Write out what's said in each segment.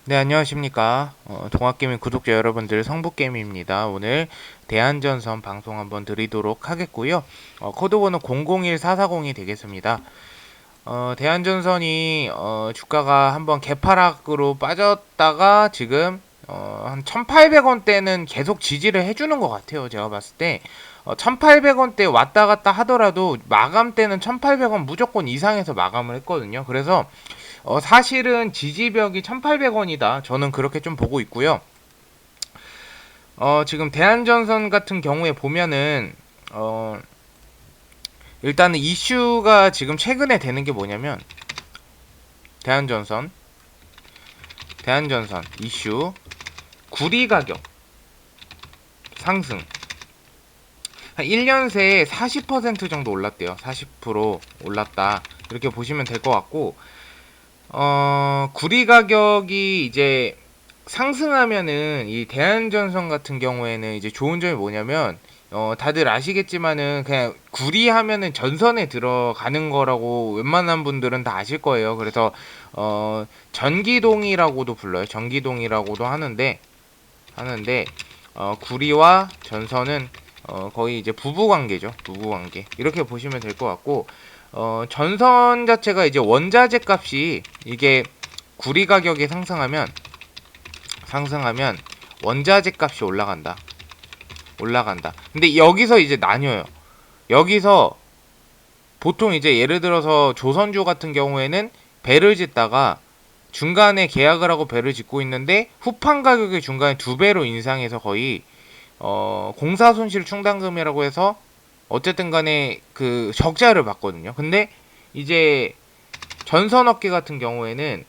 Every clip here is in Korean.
네, 안녕하십니까. 동학개미 구독자 여러분들, 성북개미입니다. 오늘 대한전선 방송 한번 드리도록 하겠고요. 코드번호 001440이 되겠습니다. 대한전선이 주가가 한번 개파락으로 빠졌다가 지금 한 1800원대는 계속 지지를 해주는 것 같아요. 제가 봤을 때 1800원대 왔다 갔다 하더라도 마감 때는 1800원 무조건 이상에서 마감을 했거든요. 그래서 사실은 지지벽이 1800원이다. 저는 그렇게 좀 보고 있고요. 지금 대한전선 같은 경우에 보면은 일단은 이슈가 지금 최근에 되는 게 뭐냐면 대한전선 이슈 구리 가격 상승 한 1년 새에 40% 정도 올랐대요. 40% 올랐다. 이렇게 보시면 될 것 같고 구리 가격이 이제 상승하면은 이 대한전선 같은 경우에는 이제 좋은 점이 뭐냐면 다들 아시겠지만은 그냥 구리 하면은 전선에 들어가는 거라고 웬만한 분들은 다 아실 거예요. 그래서 전기동이라고도 불러요. 전기동이라고도 하는데 구리와 전선은 거의 이제 부부 관계죠. 부부 관계. 이렇게 보시면 될 것 같고 전선 자체가 이제 원자재 값이 이게 구리 가격이 상승하면 원자재 값이 올라간다. 근데 여기서 이제 나뉘어요. 여기서 보통 이제 예를 들어서 조선주 같은 경우에는 배를 짓다가 중간에 계약을 하고 배를 짓고 있는데 후판 가격이 중간에 2배로 인상해서 거의 공사 손실 충당금이라고 해서 어쨌든 간에 그 적자를 받거든요. 근데 이제 전선업계 같은 경우에는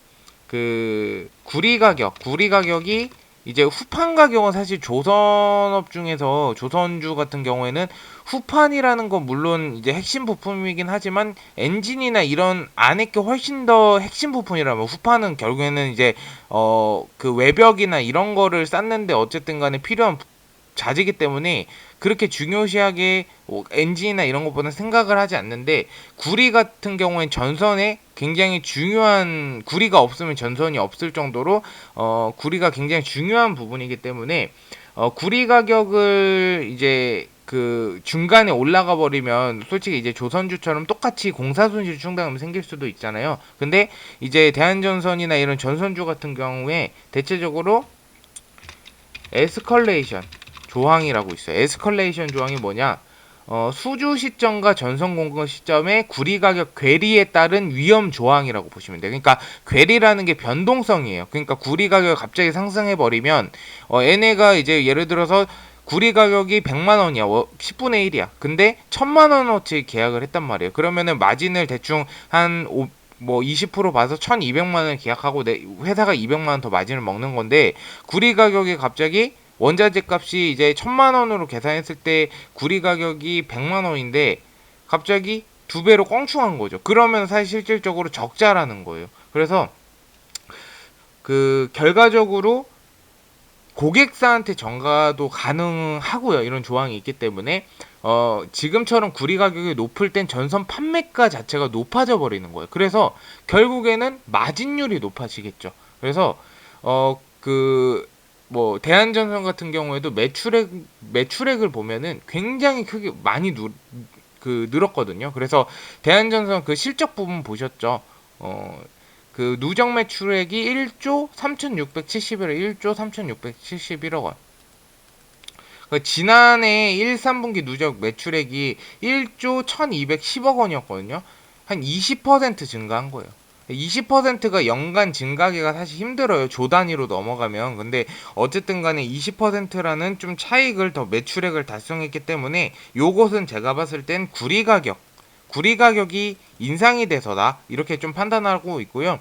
그 구리 가격이 이제 후판 가격은 사실 조선업 중에서 조선주 같은 경우에는 후판이라는 건 물론 이제 핵심 부품이긴 하지만 엔진이나 이런 안에 게 훨씬 더 핵심 부품이라면 후판은 결국에는 이제 그 외벽이나 이런 거를 쌓는데 어쨌든 간에 필요한 자재기 때문에 그렇게 중요시하게 엔진이나 이런 것보다 생각을 하지 않는데 구리 같은 경우엔 전선에 굉장히 중요한 구리가 없으면 전선이 없을 정도로 구리가 굉장히 중요한 부분이기 때문에 구리 가격을 이제 그 중간에 올라가 버리면 솔직히 이제 조선주처럼 똑같이 공사 손실 충당금이 생길 수도 있잖아요. 근데 이제 대한전선이나 이런 전선주 같은 경우에 대체적으로 에스컬레이션 조항이라고 있어요. 에스컬레이션 조항이 뭐냐? 수주 시점과 전선 공급 시점의 구리 가격 괴리에 따른 위험 조항이라고 보시면 돼요. 그러니까 괴리라는 게 변동성이에요. 그러니까 구리 가격이 갑자기 상승해 버리면 얘네가 이제 예를 들어서 구리 가격이 100만 원이야. 10분의 1이야. 근데 1000만 원어치 계약을 했단 말이에요. 그러면은 마진을 대충 한 뭐 20% 봐서 1200만 원을 계약하고 내 회사가 200만 원 더 마진을 먹는 건데 구리 가격이 갑자기 원자재 값이 이제 1000만 원으로 계산했을 때 구리 가격이 100만 원인데 갑자기 2배로 껑충한 거죠. 그러면 사실 실질적으로 적자라는 거예요. 그래서 그 결과적으로 고객사한테 전가도 가능하고요. 이런 조항이 있기 때문에 지금처럼 구리 가격이 높을 땐 전선 판매가 자체가 높아져 버리는 거예요. 그래서 결국에는 마진율이 높아지겠죠. 그래서 그 뭐 대한전선 같은 경우에도 매출액을 보면은 굉장히 크게 많이 늘었거든요. 그래서 대한전선 그 실적 부분 보셨죠? 그 누적 매출액이 1조 3,671억 1조 3,671억 원. 그 지난해 1, 3분기 누적 매출액이 1조 1,210억 원이었거든요. 한 20% 증가한 거예요. 20%가 연간 증가하기가 사실 힘들어요. 조 단위로 넘어가면. 근데 어쨌든 간에 20%라는 좀 차익을 더 매출액을 달성했기 때문에 요것은 제가 봤을 땐 구리 가격이 인상이 돼서다 이렇게 좀 판단하고 있고요.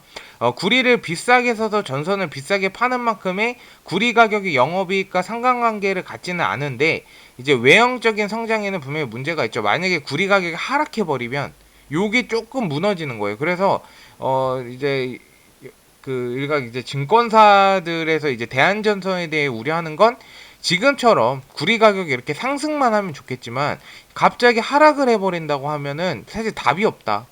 구리를 비싸게 사서 전선을 비싸게 파는 만큼의 구리 가격이 영업이익과 상관관계를 갖지는 않은데 이제 외형적인 성장에는 분명히 문제가 있죠. 만약에 구리 가격이 하락해 버리면 요게 조금 무너지는 거예요. 그래서 이제 그 일각 이제 증권사들에서 이제 대한전선에 대해 우려하는 건 지금처럼 구리 가격이 이렇게 상승만 하면 좋겠지만 갑자기 하락을 해버린다고 하면은 사실 답이 없다.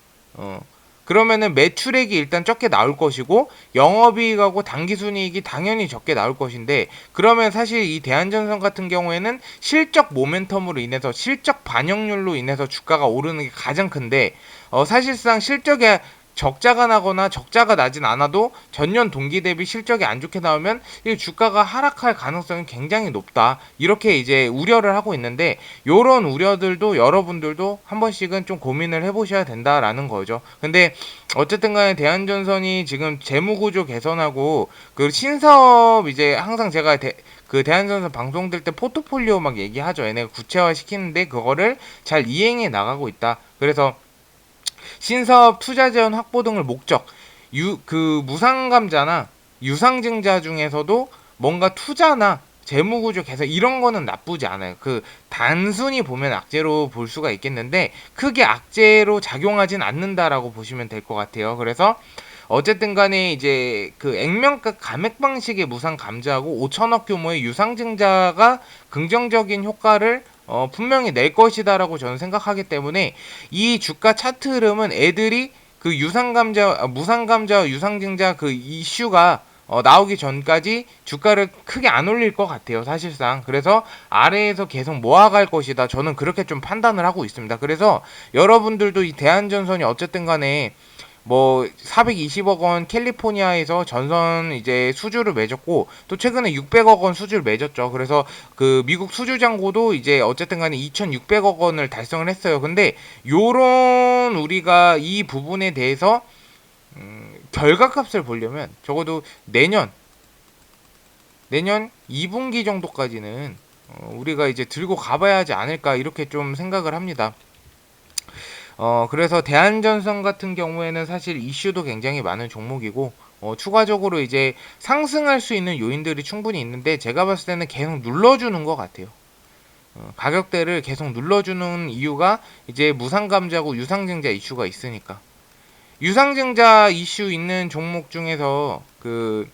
그러면은 매출액이 일단 적게 나올 것이고 영업이익하고 당기순이익이 당연히 적게 나올 것인데, 그러면 사실 이 대한전선 같은 경우에는 실적 모멘텀으로 인해서 실적 반영률로 인해서 주가가 오르는 게 가장 큰데, 사실상 실적에 적자가 나거나 적자가 나진 않아도 전년 동기 대비 실적이 안 좋게 나오면 이 주가가 하락할 가능성이 굉장히 높다, 이렇게 이제 우려를 하고 있는데, 요런 우려들도 여러분들도 한 번씩은 좀 고민을 해보셔야 된다라는 거죠. 근데 어쨌든 간에 대한전선이 지금 재무구조 개선하고 그 신사업, 이제 항상 제가 그 대한전선 방송될 때 포트폴리오 막 얘기하죠. 얘네가 구체화 시키는데 그거를 잘 이행해 나가고 있다. 그래서 신사업 투자 재원 확보 등을 목적, 그 무상감자나 유상증자 중에서도 뭔가 투자나 재무구조 개선 이런 거는 나쁘지 않아요. 그 단순히 보면 악재로 볼 수가 있겠는데 크게 악재로 작용하진 않는다라고 보시면 될 것 같아요. 그래서 어쨌든 간에 이제 그 액면가 감액 방식의 무상 감자하고 5천억 규모의 유상증자가 긍정적인 효과를 분명히 낼 것이다라고 저는 생각하기 때문에 이 주가 차트 흐름은 애들이 그 유상감자, 무상감자, 유상증자 그 이슈가 나오기 전까지 주가를 크게 안 올릴 것 같아요, 사실상. 그래서 아래에서 계속 모아갈 것이다, 저는 그렇게 좀 판단을 하고 있습니다. 그래서 여러분들도 이 대한전선이 어쨌든 간에 뭐 420억 원 캘리포니아에서 전선 이제 수주를 맺었고, 또 최근에 600억 원 수주를 맺었죠. 그래서 그 미국 수주 잔고도 이제 어쨌든 간에 2,600억 원을 달성을 했어요. 근데 요런 우리가 이 부분에 대해서 결과값을 보려면 적어도 내년 2분기 정도까지는 우리가 이제 들고 가봐야 하지 않을까, 이렇게 좀 생각을 합니다. 그래서 대한전선 같은 경우에는 사실 이슈도 굉장히 많은 종목이고, 추가적으로 이제 상승할 수 있는 요인들이 충분히 있는데, 제가 봤을 때는 계속 눌러주는 것 같아요. 가격대를 계속 눌러주는 이유가 이제 무상감자고 유상증자 이슈가 있으니까. 유상증자 이슈 있는 종목 중에서 그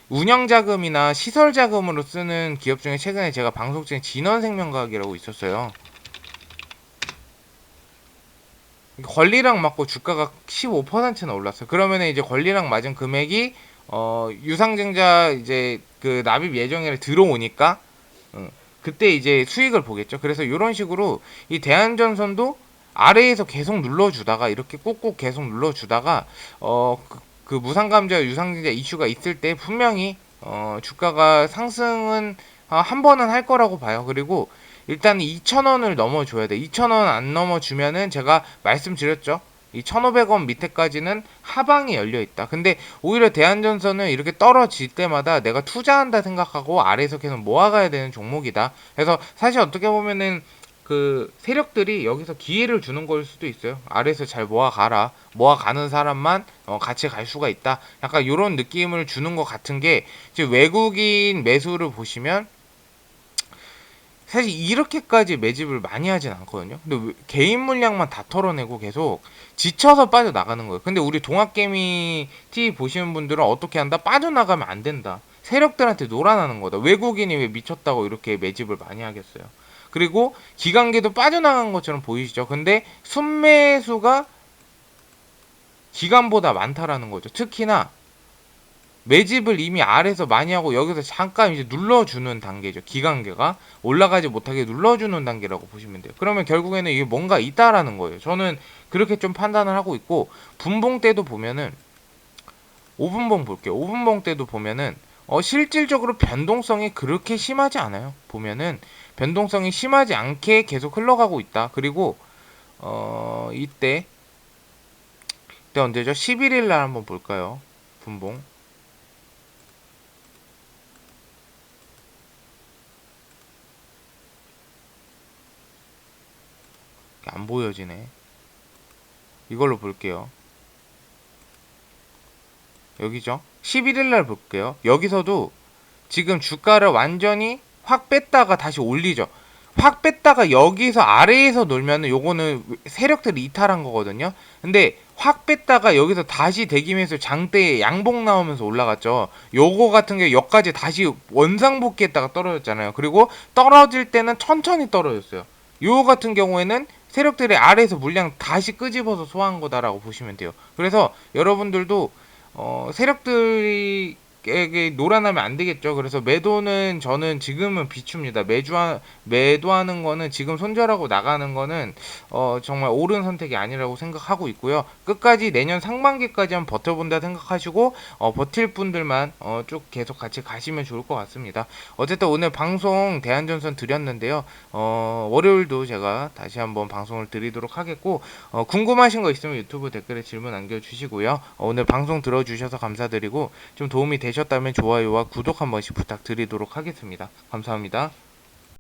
운영자금이나 시설자금으로 쓰는 기업 중에 최근에 제가 방송 중에 진원생명과학이라고 있었어요. 권리랑 맞고 주가가 15%나 올랐어요. 그러면 이제 권리랑 맞은 금액이 유상증자 이제 그 납입 예정일에 들어오니까 그때 이제 수익을 보겠죠. 그래서 이런 식으로 이 대한전선도 아래에서 계속 눌러주다가 이렇게 꾹꾹 계속 눌러주다가 그 무상감자 유상증자 이슈가 있을 때 분명히 주가가 상승은 한 번은 할 거라고 봐요. 그리고 일단 2,000원을 넘어줘야 돼. 2,000원 안 넘어주면은 제가 말씀드렸죠. 이 1,500원 밑에까지는 하방이 열려 있다. 근데 오히려 대한전선은 이렇게 떨어질 때마다 내가 투자한다 생각하고 아래에서 계속 모아가야 되는 종목이다. 그래서 사실 어떻게 보면은 그 세력들이 여기서 기회를 주는 걸 수도 있어요. 아래에서 잘 모아가라. 모아가는 사람만 같이 갈 수가 있다. 약간 이런 느낌을 주는 것 같은 게, 지금 외국인 매수를 보시면 사실 이렇게까지 매집을 많이 하진 않거든요. 근데 개인 물량만 다 털어내고 계속 지쳐서 빠져나가는 거예요. 근데 우리 동학개미 TV 보시는 분들은 어떻게 한다? 빠져나가면 안 된다. 세력들한테 놀아나는 거다. 외국인이 왜 미쳤다고 이렇게 매집을 많이 하겠어요. 그리고 기관계도 빠져나간 것처럼 보이시죠? 근데 순매수가 기관보다 많다라는 거죠. 특히나 매집을 이미 아래에서 많이 하고 여기서 잠깐 이제 눌러주는 단계죠. 기관계가 올라가지 못하게 눌러주는 단계라고 보시면 돼요. 그러면 결국에는 이게 뭔가 있다라는 거예요. 저는 그렇게 좀 판단을 하고 있고, 분봉 때도 보면은 5분봉 볼게요. 5분봉 때도 보면은 실질적으로 변동성이 그렇게 심하지 않아요. 보면은 변동성이 심하지 않게 계속 흘러가고 있다. 그리고 이때 언제죠? 11일 날 한번 볼까요? 분봉. 안 보여지네. 이걸로 볼게요. 여기죠. 11일 날 볼게요. 여기서도 지금 주가를 완전히 확 뺐다가 다시 올리죠. 확 뺐다가 여기서 아래에서 놀면은 요거는 세력들이 이탈한 거거든요. 근데 확 뺐다가 여기서 다시 대기면서 장대에 양봉 나오면서 올라갔죠. 요거 같은 게 여기까지 다시 원상복귀했다가 떨어졌잖아요. 그리고 떨어질 때는 천천히 떨어졌어요. 요 같은 경우에는 세력들이 아래에서 물량 다시 끄집어서 소화한 거다라고 보시면 돼요. 그래서 여러분들도 세력들에게 놀아나면 안 되겠죠. 그래서 매도는 저는 지금은 비춥니다. 매도하는 거는 지금 손절하고 나가는 거는 정말 옳은 선택이 아니라고 생각하고 있고요. 끝까지 내년 상반기까지 한번 버텨본다 생각하시고 버틸 분들만 쭉 계속 같이 가시면 좋을 것 같습니다. 어쨌든 오늘 방송 대한전선 드렸는데요. 월요일도 제가 다시 한번 방송을 드리도록 하겠고 궁금하신 거 있으면 유튜브 댓글에 질문 남겨주시고요. 오늘 방송 들어주셔서 감사드리고 좀 도움이 되셨다면 좋아요와 구독 한 번씩 부탁드리도록 하겠습니다. 감사합니다.